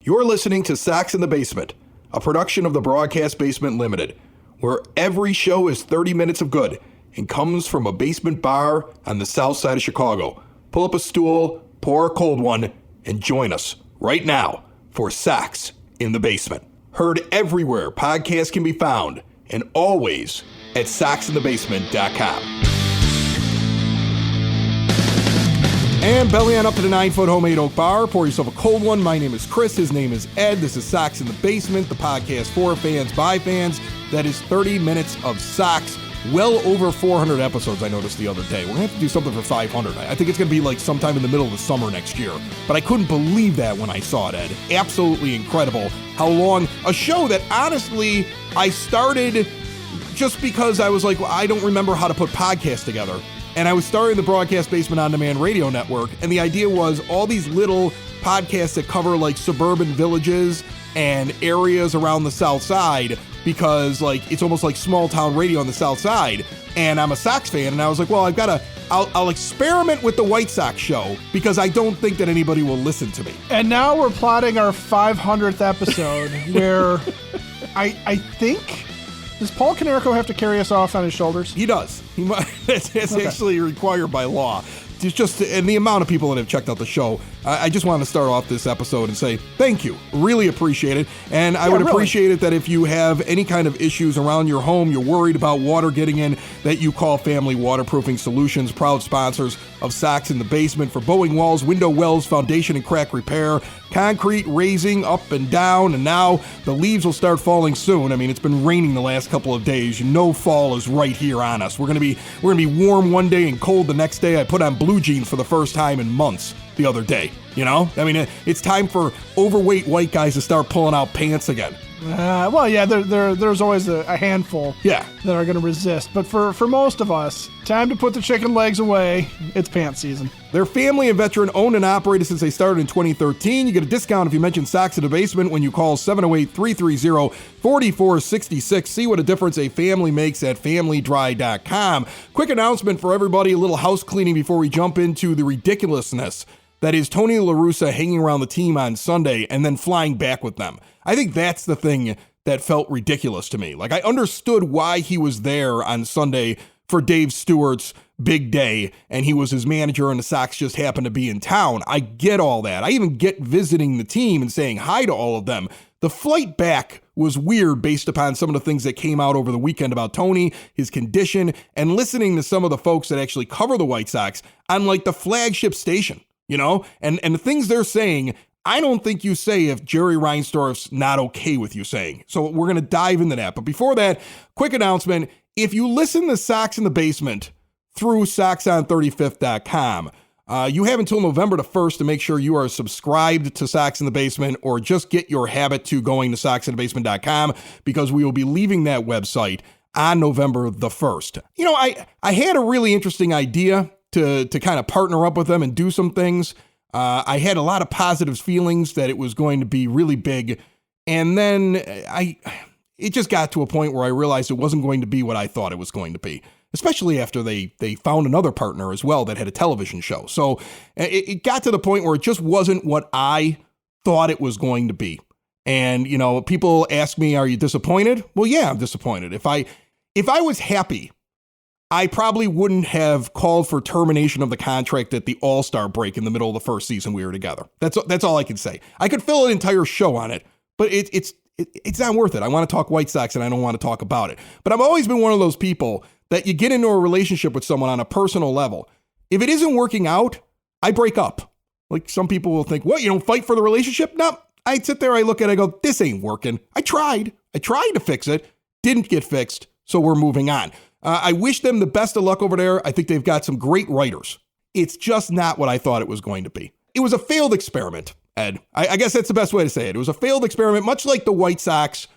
You're listening to Sox in the Basement, a production of the Broadcast Basement Limited, where every show is 30 minutes of good and comes from a basement bar on the south side of Chicago. Pull up a stool, pour a cold one, and join us right now for Sox in the Basement. Heard everywhere podcasts can be found, and always at soxinthebasement.com. And belly on up to the 9-foot homemade oak bar. Pour yourself a cold one. My name is Chris. His name is Ed. This is Sox in the Basement, the podcast for fans by fans. That is 30 minutes of Sox. Well over 400 episodes, I noticed the other day. We're going to have to do something for 500. I think it's going to be like sometime in the middle of the summer next year. But I couldn't believe that when I saw it, Ed. Absolutely incredible how long. A show that honestly I started just because I was like, well, I don't remember how to put podcasts together. And I was starting the Broadcast Basement On Demand radio network, and the idea was all these little podcasts that cover like suburban villages and areas around the South Side, because like it's almost like small town radio on the South Side. And I'm a Sox fan, and I was like, well, I'll experiment with the White Sox show because I don't think that anybody will listen to me. And now we're plotting our 500th episode where I think. Does Paul Konerko have to carry us off on his shoulders? He does. It's okay. Actually required by law. It's just, and the amount of people that have checked out the show, I just want to start off this episode and say thank you. Really appreciate it. And I would appreciate it that if you have any kind of issues around your home, you're worried about water getting in, that you call Family Waterproofing Solutions, proud sponsors of Sox in the Basement, for bowing walls, window wells, foundation and crack repair, concrete raising up and down, and now the leaves will start falling soon. I mean, it's been raining the last couple of days. You know, fall is right here on us. We're gonna be warm one day and cold the next day. I put on blue jeans for the first time in months the other day. You know, I mean, it's time for overweight white guys to start pulling out pants again. Well, yeah, there's always a handful that are going to resist. But for most of us, time to put the chicken legs away. It's pants season. They're family and veteran owned and operated since they started in 2013. You get a discount if you mention Sox in the Basement when you call 708-330-4466. See what a difference a family makes at familydry.com. Quick announcement for everybody, a little house cleaning before we jump into the ridiculousness that is Tony La Russa hanging around the team on Sunday and then flying back with them. I think that's the thing that felt ridiculous to me. Like, I understood why he was there on Sunday for Dave Stewart's big day, and he was his manager and the Sox just happened to be in town. I get all that. I even get visiting the team and saying hi to all of them. The flight back was weird based upon some of the things that came out over the weekend about Tony, his condition, and listening to some of the folks that actually cover the White Sox on like the flagship station. You know, and the things they're saying, I don't think you say if Jerry Reinsdorf's not okay with you saying. So we're going to dive into that. But before that, quick announcement. If you listen to Sox in the Basement through SoxOn35th.com, you have until November the 1st to make sure you are subscribed to Sox in the Basement, or just get your habit to going to SoxInTheBasement.com, because we will be leaving that website on November the 1st. You know, I had a really interesting idea to kind of partner up with them and do some things. I had a lot of positive feelings that it was going to be really big. And then it just got to a point where I realized it wasn't going to be what I thought it was going to be, especially after they found another partner as well that had a television show. So it got to the point where it just wasn't what I thought it was going to be. And, you know, people ask me, are you disappointed? Well, yeah, I'm disappointed. If I was happy, I probably wouldn't have called for termination of the contract at the All-Star break in the middle of the first season we were together. That's all I can say. I could fill an entire show on it, but it's not worth it. I want to talk White Sox and I don't want to talk about it. But I've always been one of those people that you get into a relationship with someone on a personal level. If it isn't working out, I break up. Like, some people will think, what, you don't fight for the relationship? No, I sit there, I look at it, I go, this ain't working. I tried to fix it, didn't get fixed, so we're moving on. I wish them the best of luck over there. I think they've got some great writers. It's just not what I thought it was going to be. It was a failed experiment, Ed. I guess that's the best way to say it. It was a failed experiment, much like the White Sox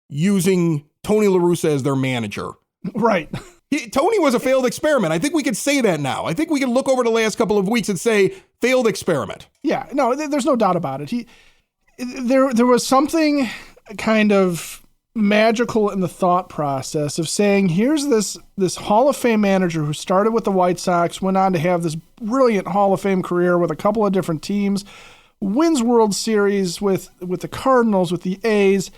using Tony La Russa as their manager. Right. Tony was a failed experiment. I think we could say that now. I think we can look over the last couple of weeks and say failed experiment. Yeah, no, there's no doubt about it. There was something kind of magical in the thought process of saying, here's this Hall of Fame manager who started with the White Sox, went on to have this brilliant Hall of Fame career with a couple of different teams. wins World Series with the Cardinals, with the A's.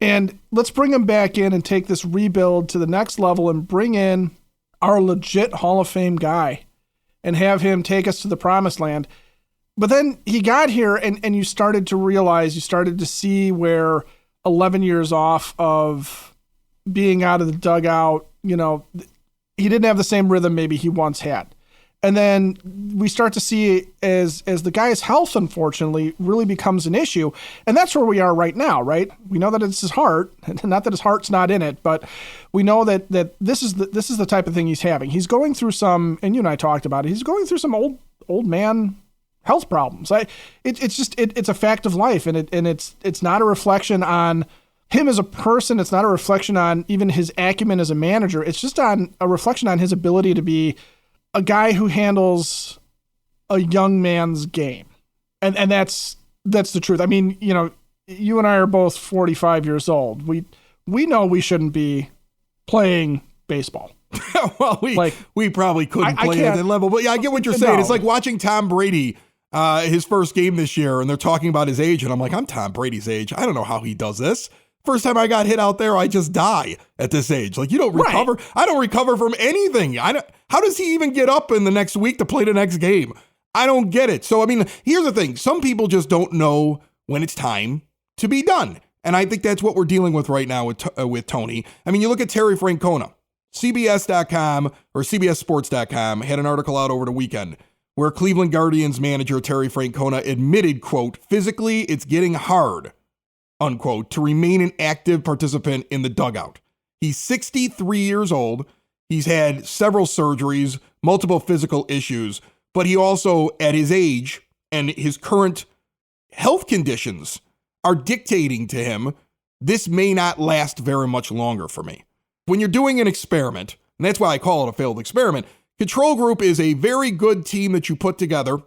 And let's bring him back in and take this rebuild to the next level and bring in our legit Hall of Fame guy and have him take us to the promised land. But then he got here and you started to realize, you started to see where 11 years off of being out of the dugout, he didn't have the same rhythm maybe he once had. And then we start to see as the guy's health, unfortunately, really becomes an issue. And that's where we are right now, right? We know that it's his heart, not that his heart's not in it, but we know that this is the type of thing he's having. He's going through some, and you and I talked about it, he's going through some old man health problems. It's a fact of life, and it's not a reflection on him as a person. It's not a reflection on even his acumen as a manager. It's just a reflection on his ability to be a guy who handles a young man's game. And that's the truth. I mean, you and I are both 45 years old. We know we shouldn't be playing baseball. Well, we probably couldn't play at that level, but yeah, I get what you're saying. No. It's like watching Tom Brady, his first game this year, and they're talking about his age, and I'm like, I'm Tom Brady's age. I don't know how he does this. First time I got hit out there, I just die at this age. Like, you don't recover. Right. I don't recover from anything. How does he even get up in the next week to play the next game? I don't get it. So, I mean, here's the thing. Some people just don't know when it's time to be done. And I think that's what we're dealing with right now with Tony. I mean, you look at Terry Francona, CBS.com or CBSSports.com had an article out over the weekend where Cleveland Guardians manager Terry Francona admitted, quote, physically, it's getting hard, unquote, to remain an active participant in the dugout. He's 63 years old. He's had several surgeries, multiple physical issues, but he also, at his age and his current health conditions, are dictating to him, this may not last very much longer for me. When you're doing an experiment, and that's why I call it a failed experiment, Control Group is a very good team that you put together.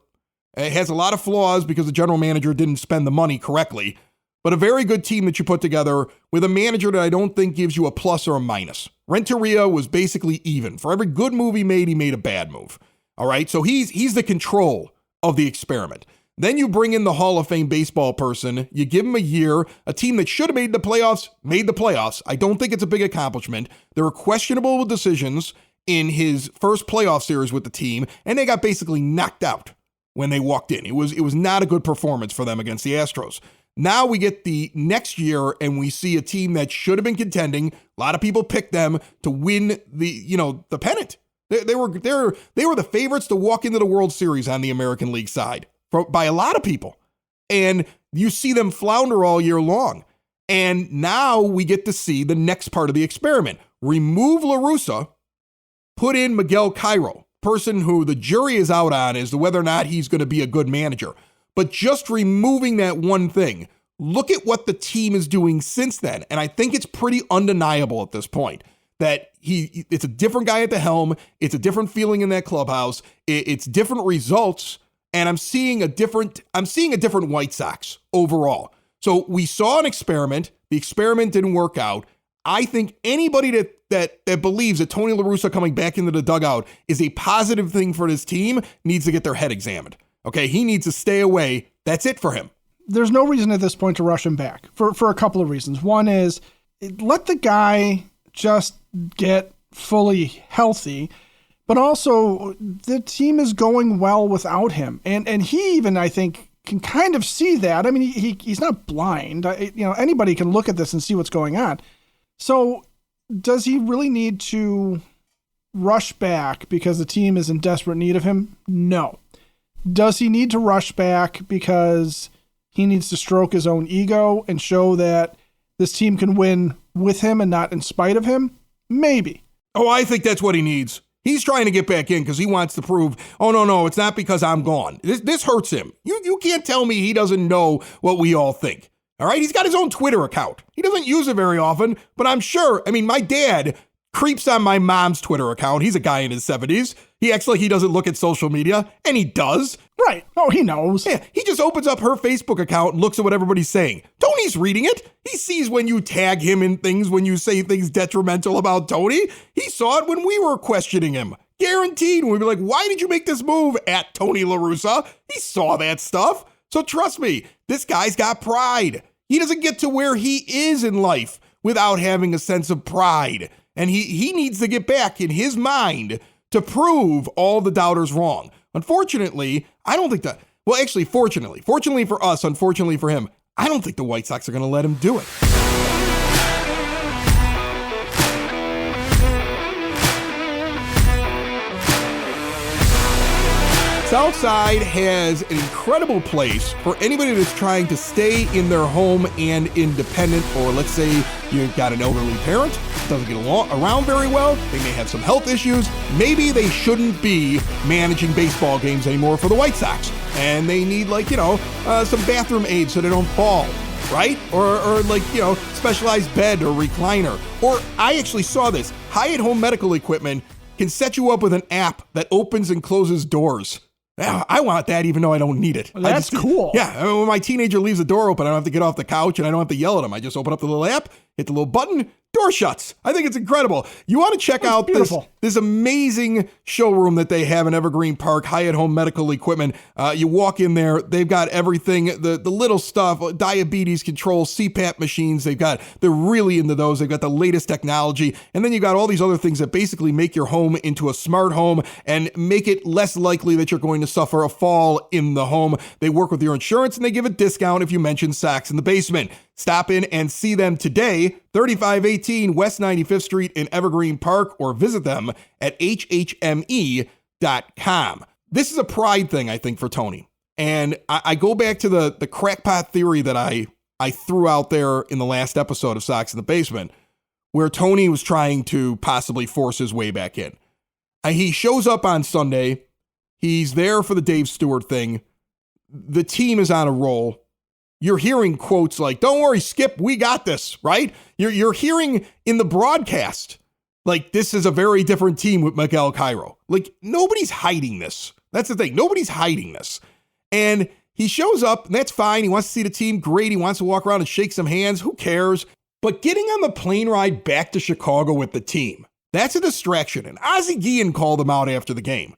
It has a lot of flaws because the general manager didn't spend the money correctly, but a very good team that you put together with a manager that I don't think gives you a plus or a minus. Renteria was basically even. For every good move he made a bad move. All right, so he's the control of the experiment. Then you bring in the Hall of Fame baseball person. You give him a year. A team that should have made the playoffs. I don't think it's a big accomplishment. There were questionable decisions in his first playoff series with the team, and they got basically knocked out when they walked in. It was not a good performance for them against the Astros. Now we get the next year and we see a team that should have been contending. A lot of people picked them to win the pennant. They were the favorites to walk into the World Series on the American League side by a lot of people. And you see them flounder all year long. And now we get to see the next part of the experiment. Remove La Russa, put in Miguel Cairo, person who the jury is out on as to whether or not he's going to be a good manager. But just removing that one thing, look at what the team is doing since then. And I think it's pretty undeniable at this point that it's a different guy at the helm. It's a different feeling in that clubhouse. It's different results. And I'm seeing a different White Sox overall. So we saw an experiment. The experiment didn't work out. I think anybody that believes that Tony La Russa coming back into the dugout is a positive thing for this team needs to get their head examined. Okay, he needs to stay away. That's it for him. There's no reason at this point to rush him back for a couple of reasons. One is let the guy just get fully healthy, but also the team is going well without him. And he even, I think, can kind of see that. I mean, he's not blind. Anybody can look at this and see what's going on. So does he really need to rush back because the team is in desperate need of him? No. Does he need to rush back because he needs to stroke his own ego and show that this team can win with him and not in spite of him? Maybe. Oh, I think that's what he needs. He's trying to get back in because he wants to prove, oh, no, it's not because I'm gone. This hurts him. You can't tell me he doesn't know what we all think. All right? He's got his own Twitter account. He doesn't use it very often, but I'm sure, my dad creeps on my mom's Twitter account. He's a guy in his 70s. He acts like he doesn't look at social media, and he does. Right. Oh, he knows. Yeah, he just opens up her Facebook account and looks at what everybody's saying. Tony's reading it. He sees when you tag him in things, when you say things detrimental about Tony. He saw it when we were questioning him. Guaranteed. We'd be like, why did you make this move at Tony La Russa? He saw that stuff. So trust me, this guy's got pride. He doesn't get to where he is in life without having a sense of pride. And he needs to get back in his mind to prove all the doubters wrong. Unfortunately, I don't think that, well, actually, fortunately for us, unfortunately for him, I don't think the White Sox are going to let him do it. Southside has an incredible place for anybody that's trying to stay in their home and independent, or let's say you've got an elderly parent, doesn't get around very well, they may have some health issues, maybe they shouldn't be managing baseball games anymore for the White Sox, and they need some bathroom aids so they don't fall, right? Or specialized bed or recliner. Or I actually saw this, Hyatt Home Medical Equipment can set you up with an app that opens and closes doors. I want that even though I don't need it. Well, that's cool. Yeah, when my teenager leaves the door open, I don't have to get off the couch and I don't have to yell at him. I just open up the little app, hit the little button, door shuts. I think it's incredible. You want to check out this amazing showroom that they have in Evergreen Park, Hyatt Home Medical Equipment. You walk in there, they've got everything, the little stuff, diabetes control, CPAP machines. They're really into those. They've got the latest technology. And then you got all these other things that basically make your home into a smart home and make it less likely that you're going to suffer a fall in the home. They work with your insurance and they give a discount if you mention Sox in the Basement. Stop in and see them today, 3518 West 95th Street in Evergreen Park, or visit them at hhme.com. This is a pride thing, I think, for Tony. And I go back to the crackpot theory that I threw out there in the last episode of Sox in the Basement, where Tony was trying to possibly force his way back in. He shows up on Sunday. He's there for the Dave Stewart thing. The team is on a roll. You're hearing quotes like, "Don't worry, Skip, we got this," right? You're hearing in the broadcast, like, this is a very different team with Miguel Cairo. Like, nobody's hiding this. That's the thing. Nobody's hiding this. And he shows up, and that's fine. He wants to see the team. Great. He wants to walk around and shake some hands. Who cares? But getting on the plane ride back to Chicago with the team, that's a distraction. And Ozzie Guillen called him out after the game.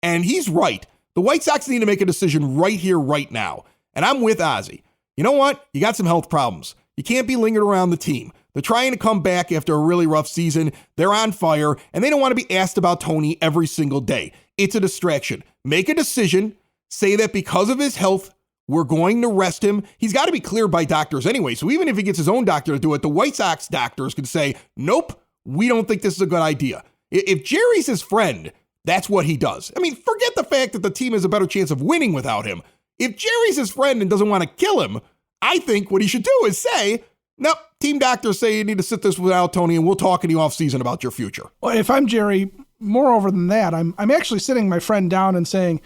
And he's right. The White Sox need to make a decision right here, right now. And I'm with Ozzie. You know what? You got some health problems. You can't be lingered around the team. They're trying to come back after a really rough season. They're on fire, and they don't want to be asked about Tony every single day. It's a distraction. Make a decision. Say that because of his health, we're going to rest him. He's got to be cleared by doctors anyway. So even if he gets his own doctor to do it, the White Sox doctors can say, nope, we don't think this is a good idea. If Jerry's his friend, that's what he does. I mean, forget the fact that the team has a better chance of winning without him. If Jerry's his friend and doesn't want to kill him, I think what he should do is say, nope, team doctors say you need to sit this without Tony, and we'll talk in the offseason about your future. Well, if I'm Jerry, moreover than that, I'm actually sitting my friend down and saying,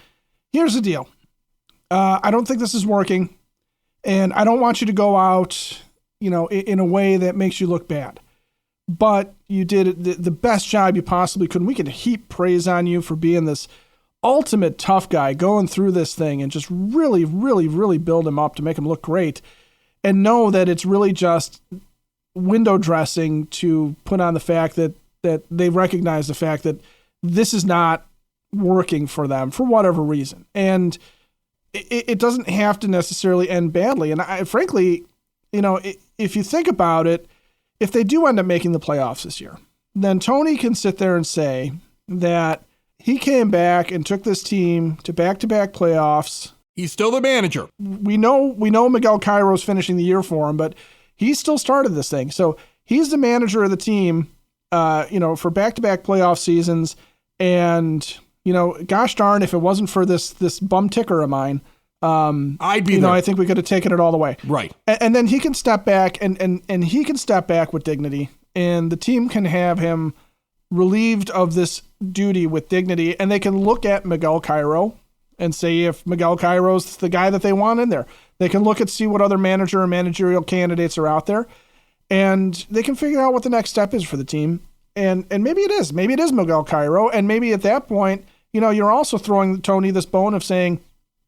here's the deal. I don't think this is working, and I don't want you to go out, in a way that makes you look bad. But you did the best job you possibly could. We can heap praise on you for being this ultimate tough guy going through this thing and just really, really, really build him up to make him look great, and know that it's really just window dressing to put on the fact that they recognize the fact that this is not working for them for whatever reason. And it doesn't have to necessarily end badly. And frankly, if you think about it, if they do end up making the playoffs this year, then Tony can sit there and say that he came back and took this team to back-to-back playoffs. He's still the manager. We know Miguel Cairo's finishing the year for him, but he still started this thing. So he's the manager of the team, for back-to-back playoff seasons. And, gosh darn, if it wasn't for this bum ticker of mine, I'd be there. I think we could have taken it all the way. Right. And then he can step back and he can step back with dignity, and the team can have him relieved of this duty with dignity, and they can look at Miguel Cairo and say if Miguel Cairo's the guy that they want in there. They can look and see what other manager or managerial candidates are out there, and they can figure out what the next step is for the team. And maybe it is Miguel Cairo, and maybe at that point, you're also throwing Tony this bone of saying,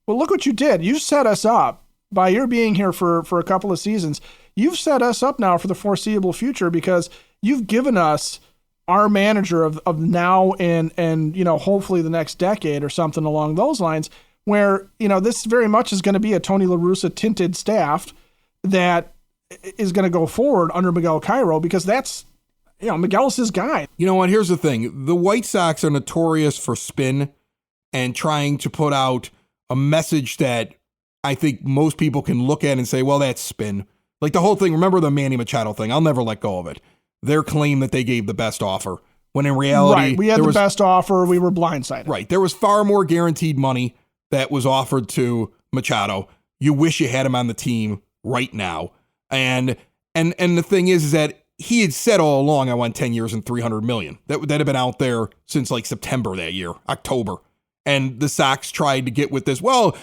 well, look what you did. You set us up by your being here for a couple of seasons. You've set us up now for the foreseeable future because you've given us our manager of now and hopefully the next decade or something along those lines. where, this very much is going to be a Tony La Russa tinted staff that is going to go forward under Miguel Cairo, because that's, Miguel's his guy. You know what? Here's the thing. The White Sox are notorious for spin and trying to put out a message that I think most people can look at and say, well, that's spin. Like the whole thing, remember the Manny Machado thing? I'll never let go of it. Their claim that they gave the best offer, when in reality, right, we had the best offer, we were blindsided. Right, there was far more guaranteed money that was offered to Machado. You wish you had him on the team right now. And the thing is that he had said all along, I want 10 years and $300 million. That had been out there since like September that year, October. And the Sox tried to get with this, well,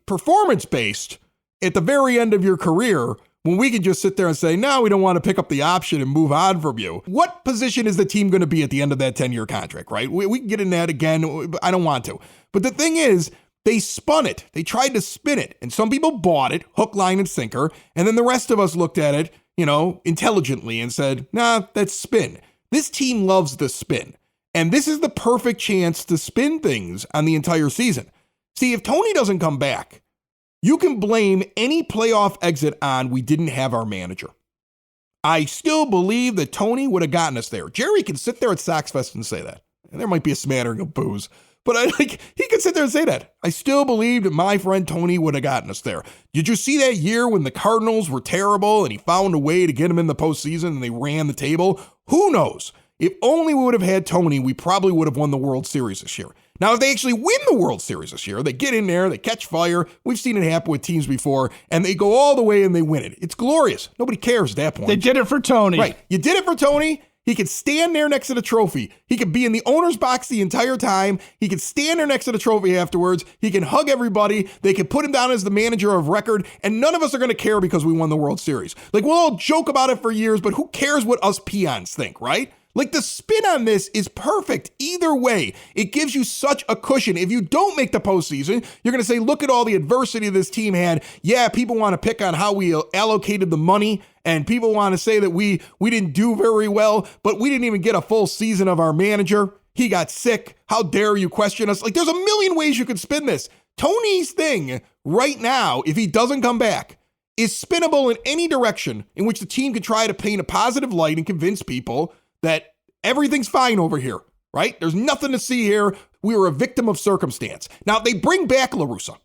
performance-based at the very end of your career, when we can just sit there and say, no, we don't want to pick up the option and move on from you. What position is the team going to be at the end of that 10-year contract, right? We can get in that again. I don't want to. But the thing is, they spun it. They tried to spin it. And some people bought it, hook, line, and sinker. And then the rest of us looked at it, intelligently and said, nah, that's spin. This team loves the spin. And this is the perfect chance to spin things on the entire season. See, if Tony doesn't come back, you can blame any playoff exit on we didn't have our manager. I still believe that Tony would have gotten us there. Jerry can sit there at Sox Fest and say that. And there might be a smattering of boos, but he could sit there and say that. I still believe that my friend Tony would have gotten us there. Did you see that year when the Cardinals were terrible and he found a way to get them in the postseason and they ran the table? Who knows? If only we would have had Tony, we probably would have won the World Series this year. Now, if they actually win the World Series this year, they get in there, they catch fire. We've seen it happen with teams before, and they go all the way and they win it. It's glorious. Nobody cares at that point. They did it for Tony. Right. You did it for Tony. He could stand there next to the trophy. He could be in the owner's box the entire time. He could stand there next to the trophy afterwards. He can hug everybody. They could put him down as the manager of record, and none of us are going to care because we won the World Series. Like, we'll all joke about it for years, but who cares what us peons think, right? Like, the spin on this is perfect either way. It gives you such a cushion. If you don't make the postseason, you're going to say, look at all the adversity this team had. Yeah, people want to pick on how we allocated the money, and people want to say that we didn't do very well, but we didn't even get a full season of our manager. He got sick. How dare you question us? Like, there's a million ways you could spin this. Tony's thing right now, if he doesn't come back, is spinnable in any direction in which the team could try to paint a positive light and convince people that everything's fine over here, right? There's nothing to see here. We were a victim of circumstance. Now, they bring back La Russa,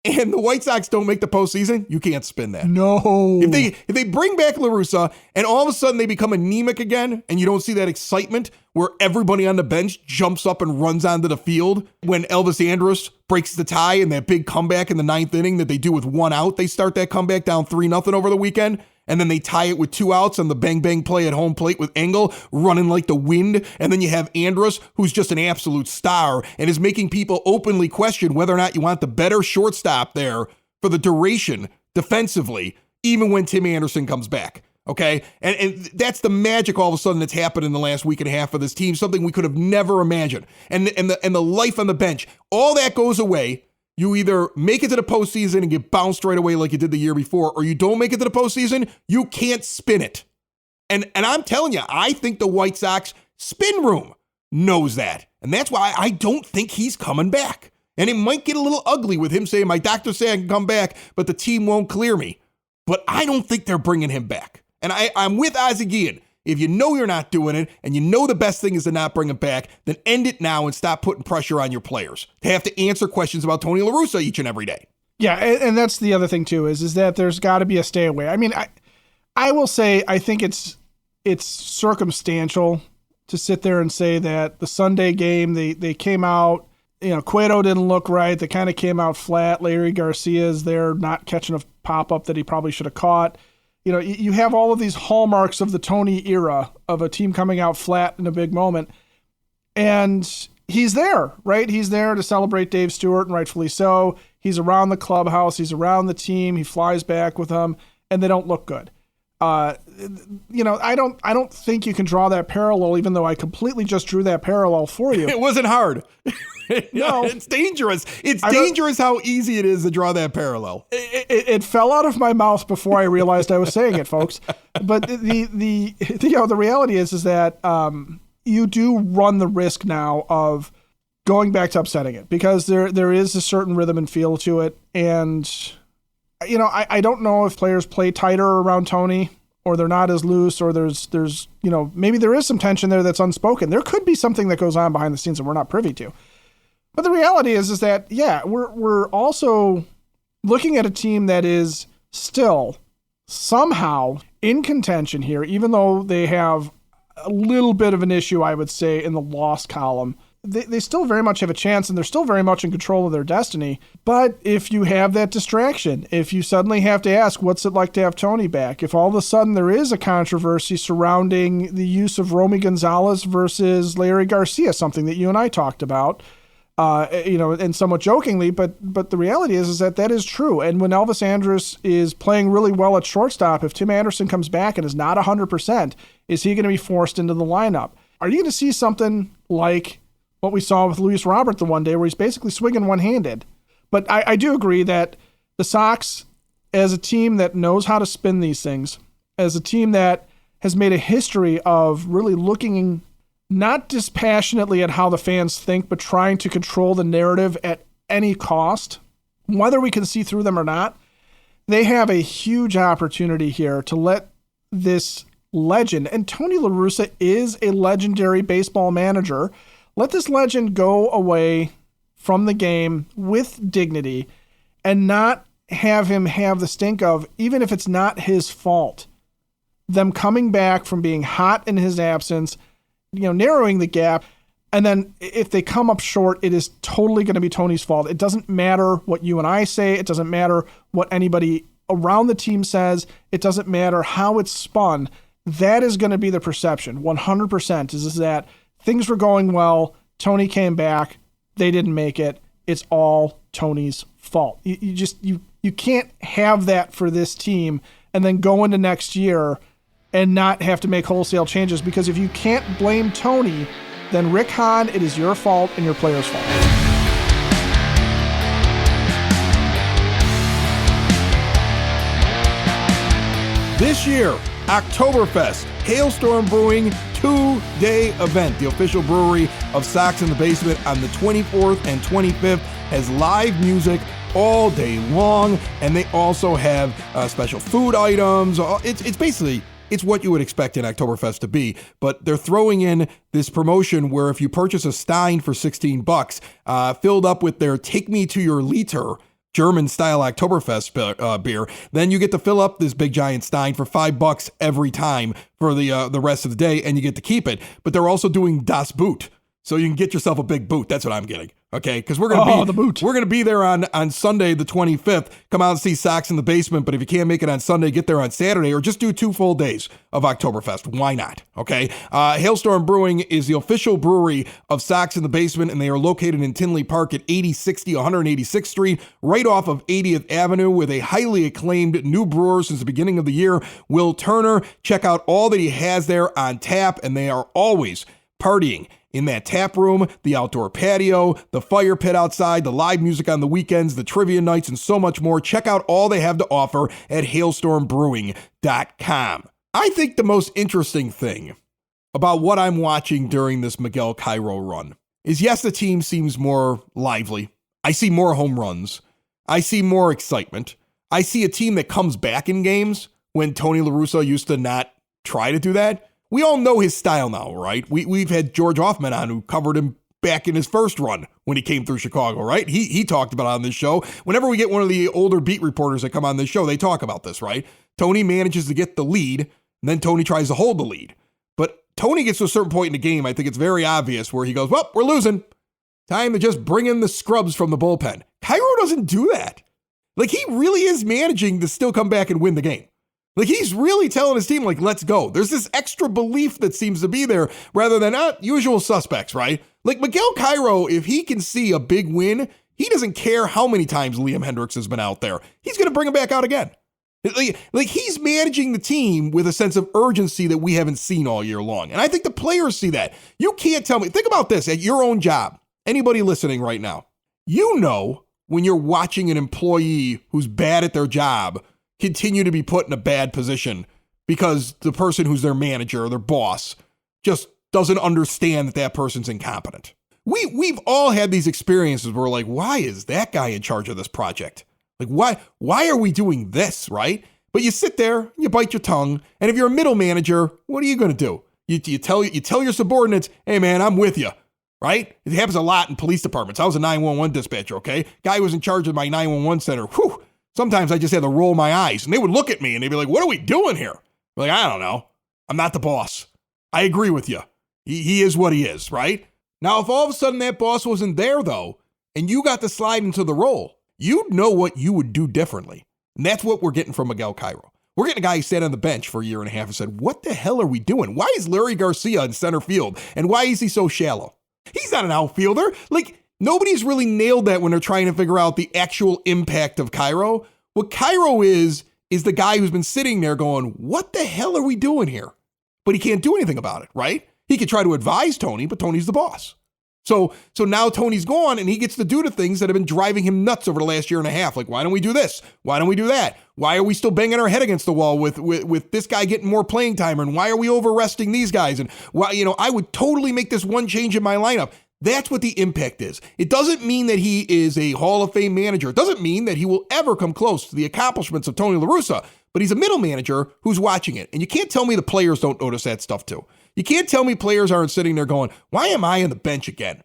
and the White Sox don't make the postseason, you can't spin that. No. If they bring back La Russa, and all of a sudden they become anemic again, and you don't see that excitement where everybody on the bench jumps up and runs onto the field when Elvis Andrus breaks the tie in that big comeback in the ninth inning that they do with one out, they start that comeback down 3-0 over the weekend. And then they tie it with 2 outs on the bang-bang play at home plate with Engel running like the wind. And then you have Andrus, who's just an absolute star and is making people openly question whether or not you want the better shortstop there for the duration defensively, even when Tim Anderson comes back. Okay? And that's the magic all of a sudden that's happened in the last week and a half of this team, something we could have never imagined. And the life on the bench, all that goes away. You either make it to the postseason and get bounced right away like you did the year before, or you don't make it to the postseason, you can't spin it. And I'm telling you, I think the White Sox spin room knows that. And that's why I don't think he's coming back. And it might get a little ugly with him saying, my doctor say I can come back, but the team won't clear me. But I don't think they're bringing him back. And I'm with Ozzie Guillen. If you know you're not doing it and you know the best thing is to not bring him back, then end it now and stop putting pressure on your players to have to answer questions about Tony La Russa each and every day. Yeah, and that's the other thing too is that there's got to be a stay away. I mean, I will say I think it's circumstantial to sit there and say that the Sunday game they came out, Cueto didn't look right. They kind of came out flat. Larry Garcia's there not catching a pop-up that he probably should have caught. You have all of these hallmarks of the Tony era of a team coming out flat in a big moment. And he's there, right? He's there to celebrate Dave Stewart, and rightfully so. He's around the clubhouse. He's around the team. He flies back with them, and they don't look good. I don't think you can draw that parallel, even though I completely just drew that parallel for you. It wasn't hard. No, it's dangerous. It's dangerous how easy it is to draw that parallel. It fell out of my mouth before I realized I was saying it, folks. But the reality is that you do run the risk now of going back to upsetting it, because there is a certain rhythm and feel to it. And, I don't know if players play tighter around Tony, or they're not as loose, or there's maybe there is some tension there that's unspoken. There could be something that goes on behind the scenes that we're not privy to. But the reality is that, we're also looking at a team that is still somehow in contention here, even though they have a little bit of an issue, I would say, in the loss column. They still very much have a chance, and they're still very much in control of their destiny. But if you have that distraction, if you suddenly have to ask, what's it like to have Tony back? If all of a sudden there is a controversy surrounding the use of Romy Gonzalez versus Larry Garcia, something that you and I talked about, and somewhat jokingly, but the reality is that is true. And when Elvis Andrus is playing really well at shortstop, if Tim Anderson comes back and is not 100%, is he going to be forced into the lineup? Are you going to see something like what we saw with Luis Robert the one day, where he's basically swinging one-handed? But I do agree that the Sox, as a team that knows how to spin these things, as a team that has made a history of really looking not dispassionately at how the fans think, but trying to control the narrative at any cost, whether we can see through them or not, they have a huge opportunity here to let this legend, and Tony La Russa is a legendary baseball manager, let this legend go away from the game with dignity and not have him have the stink of, even if it's not his fault, them coming back from being hot in his absence, narrowing the gap. And then if they come up short, it is totally going to be Tony's fault. It doesn't matter what you and I say. It doesn't matter what anybody around the team says. It doesn't matter how it's spun. That is going to be the perception. 100% is that things were going well. Tony came back. They didn't make it. It's all Tony's fault. You can't have that for this team and then go into next year and not have to make wholesale changes, because if you can't blame Tony, then Rick Hahn, it is your fault and your players' fault. This year, Oktoberfest, Hailstorm Brewing 2-day event. The official brewery of Sox in the Basement on the 24th and 25th has live music all day long, and they also have special food items. It's what you would expect an Oktoberfest to be, but they're throwing in this promotion where if you purchase a Stein for $16, filled up with their Take Me to Your Liter German-style Oktoberfest beer, then you get to fill up this big giant Stein for $5 every time for the rest of the day, and you get to keep it. But they're also doing Das Boot, so you can get yourself a big boot. That's what I'm getting. Okay, because we're gonna be there on Sunday the 25th. Come out and see Sox in the Basement. But if you can't make it on Sunday, get there on Saturday, or just do 2 full days of Oktoberfest. Why not? Okay. Hailstorm Brewing is the official brewery of Sox in the Basement, and they are located in Tinley Park at 8060 186th Street, right off of 80th Avenue, with a highly acclaimed new brewer since the beginning of the year, Will Turner. Check out all that he has there on tap, and they are always partying in that tap room, the outdoor patio, the fire pit outside, the live music on the weekends, the trivia nights, and so much more. Check out all they have to offer at hailstormbrewing.com. I think the most interesting thing about what I'm watching during this Miguel Cairo run is, yes, the team seems more lively. I see more home runs. I see more excitement. I see a team that comes back in games when Tony La Russa used to not try to do that. We all know his style now, right? We've had George Hoffman on, who covered him back in his first run when he came through Chicago, right? He talked about it on this show. Whenever we get one of the older beat reporters that come on this show, they talk about this, right? Tony manages to get the lead, and then Tony tries to hold the lead. But Tony gets to a certain point in the game, I think it's very obvious, where he goes, well, we're losing. Time to just bring in the scrubs from the bullpen. Cairo doesn't do that. Like, he really is managing to still come back and win the game. Like, he's really telling his team, like, let's go. There's this extra belief that seems to be there rather than usual suspects, right? Like, Miguel Cairo, if he can see a big win, he doesn't care how many times Liam Hendricks has been out there. He's going to bring him back out again. Like, he's managing the team with a sense of urgency that we haven't seen all year long. And I think the players see that. You can't tell me. Think about this at your own job. Anybody listening right now, you know when you're watching an employee who's bad at their job continue to be put in a bad position because the person who's their manager or their boss just doesn't understand that that person's incompetent. We've all had these experiences where we're like, why is that guy in charge of this project? Like, why are we doing this, right? But you sit there, you bite your tongue, and if you're a middle manager, what are you going to do? You tell your subordinates, hey man, I'm with you, right? It happens a lot in police departments. I was a 911 dispatcher, okay? Guy who was in charge of my 911 center. Whew. Sometimes I just had to roll my eyes, and they would look at me, and they'd be like, what are we doing here? I'm like, I don't know. I'm not the boss. I agree with you. He is what he is, right? Now, if all of a sudden that boss wasn't there, though, and you got to slide into the role, you'd know what you would do differently. And that's what we're getting from Miguel Cairo. We're getting a guy who sat on the bench for a year and a half and said, what the hell are we doing? Why is Larry Garcia in center field? And why is he so shallow? He's not an outfielder. Like, nobody's really nailed that when they're trying to figure out the actual impact of Cairo. What Cairo is the guy who's been sitting there going, what the hell are we doing here? But he can't do anything about it, right? He could try to advise Tony, but Tony's the boss. So now Tony's gone and he gets to do the things that have been driving him nuts over the last year and a half. Like, why don't we do this? Why don't we do that? Why are we still banging our head against the wall with this guy getting more playing time? And why are we over resting these guys? And why, I would totally make this one change in my lineup. That's what the impact is. It doesn't mean that he is a Hall of Fame manager. It doesn't mean that he will ever come close to the accomplishments of Tony La Russa, but he's a middle manager who's watching it. And you can't tell me the players don't notice that stuff too. You can't tell me players aren't sitting there going, why am I on the bench again?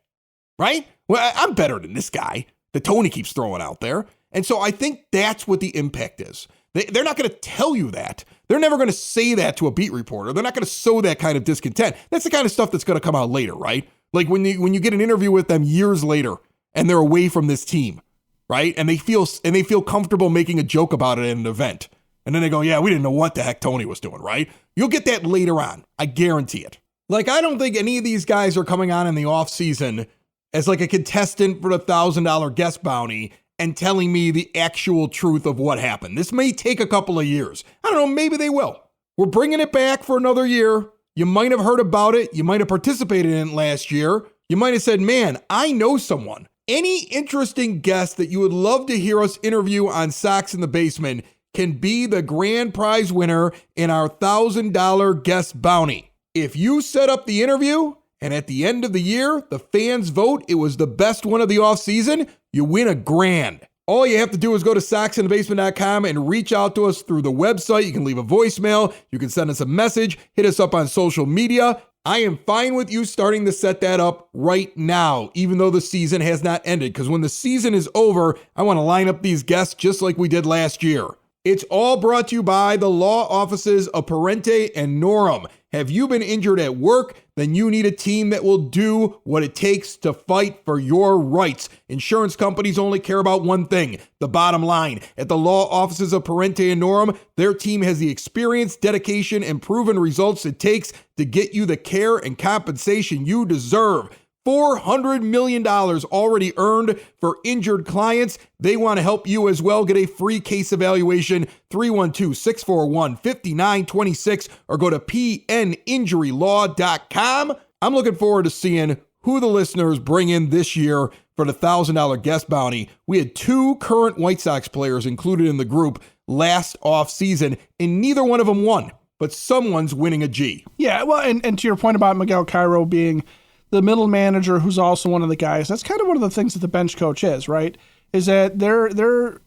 Right? Well, I'm better than this guy that Tony keeps throwing out there. And so I think that's what the impact is. They're not going to tell you that. They're never going to say that to a beat reporter. They're not going to sow that kind of discontent. That's the kind of stuff that's going to come out later, right? Like when you get an interview with them years later and they're away from this team, right? And they feel comfortable making a joke about it at an event. And then they go, yeah, we didn't know what the heck Tony was doing, right? You'll get that later on. I guarantee it. Like, I don't think any of these guys are coming on in the offseason as like a contestant for the $1,000 guest bounty and telling me the actual truth of what happened. This may take a couple of years. I don't know, maybe they will. We're bringing it back for another year. You might have heard about it. You might have participated in it last year. You might have said, man, I know someone. Any interesting guest that you would love to hear us interview on Sox in the Basement can be the grand prize winner in our $1,000 guest bounty. If you set up the interview and at the end of the year, the fans vote it was the best one of the offseason, you win $1,000. All you have to do is go to soxinthebasement.com and reach out to us through the website. You can leave a voicemail. You can send us a message. Hit us up on social media. I am fine with you starting to set that up right now, even though the season has not ended. Because when the season is over, I want to line up these guests just like we did last year. It's all brought to you by the law offices of Parente and Norum. Have you been injured at work? Then you need a team that will do what it takes to fight for your rights. Insurance companies only care about one thing, the bottom line. At the law offices of Parente and Norum, their team has the experience, dedication, and proven results it takes to get you the care and compensation you deserve. $400 million already earned for injured clients. They want to help you as well. Get a free case evaluation, 312-641-5926, or go to pninjurylaw.com. I'm looking forward to seeing who the listeners bring in this year for the $1,000 guest bounty. We had 2 current White Sox players included in the group last offseason, and neither one of them won, but someone's winning a G. Yeah, well, and to your point about Miguel Cairo being the middle manager who's also one of the guys, that's kind of one of the things that the bench coach is, right? Is that they're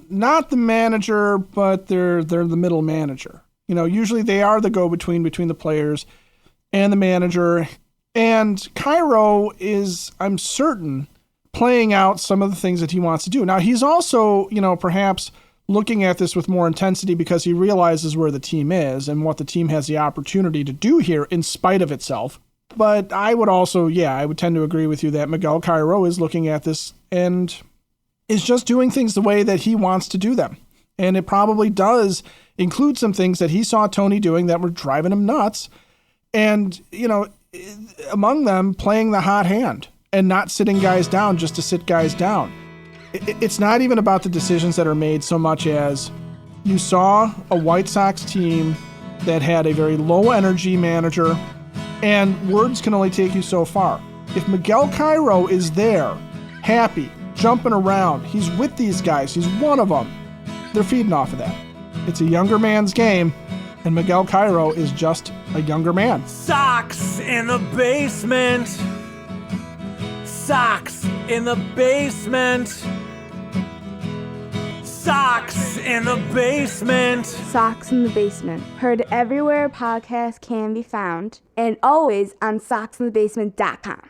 not the manager, but they're the middle manager. Usually they are the go-between between the players and the manager. And Cairo is, I'm certain, playing out some of the things that he wants to do. Now, he's also, perhaps looking at this with more intensity because he realizes where the team is and what the team has the opportunity to do here in spite of itself. But I would also, I would tend to agree with you that Miguel Cairo is looking at this and is just doing things the way that he wants to do them. And it probably does include some things that he saw Tony doing that were driving him nuts. And, among them, playing the hot hand and not sitting guys down just to sit guys down. It's not even about the decisions that are made so much as you saw a White Sox team that had a very low energy manager. And words can only take you so far. If Miguel Cairo is there, happy, jumping around, he's with these guys, he's one of them, they're feeding off of that. It's a younger man's game, and Miguel Cairo is just a younger man. Sox in the basement. Socks in the basement. Socks in the basement. Socks in the Basement. Heard everywhere podcasts can be found, and always on socksinthebasement.com.